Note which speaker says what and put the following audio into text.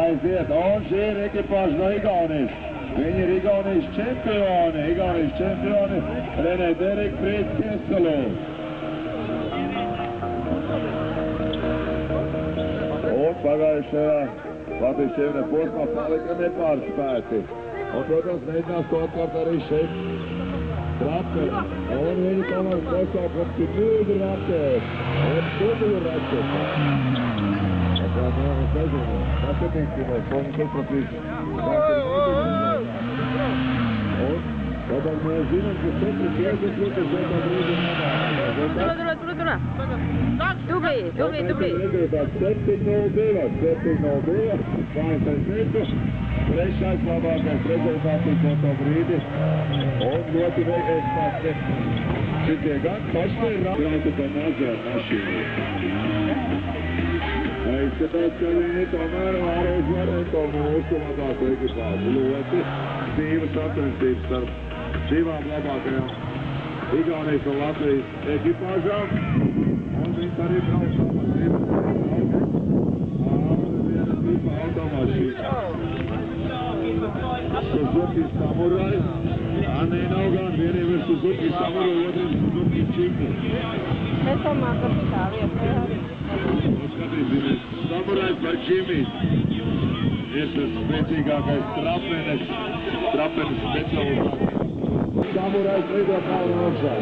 Speaker 1: Aiziet, un šī ir ekipāža no Igaunijas. Viņi ir Igaunijas čempioni, Renē Derek Frīds Kiesalu. Un pagājušajā Latvijas čempiona posmā palika nepārspēti. Un, protams, mēģinās to atkārt arī šeit Trapeni. Un viņi tomēr nosaukums ir Nūdu Raķēs un Dubulu Raķēs. Es nezinu, tas ir piektīmēs, ko mums izpratīs. Un, tātad mēs zinām, ka 7-5 līdz šeit brīdi
Speaker 2: Tur. Dublī.
Speaker 1: Rezultāts 7-0-2, Vaintais Mirkus. Trešais labākais rezultāts uz to brīdi. Un ļoti veiksmīgi. Šitie gan paši ir braucu pa mazo mašīnu. Izskatās, ka viņi tomēr var uzvarēt to mūsu labāko ekipāžu. Ļoti dzīves sacensības starp divām labākajām Igaunijas un Latvijas ekipāžām. Un viņas arī brauc automašīnas. Viena tipa automašīna. Suzuki Samurai. Nē, nav gan. Vieniem ir Suzuki Samurai, otrs Suzuki Čipu.
Speaker 2: Es domāju, ka tā vieta.
Speaker 1: Skatīsimies, Samurais par Čimī. Ir tas spēcīgākais trapenes specialitāte. Samurais lido kalnu augšā.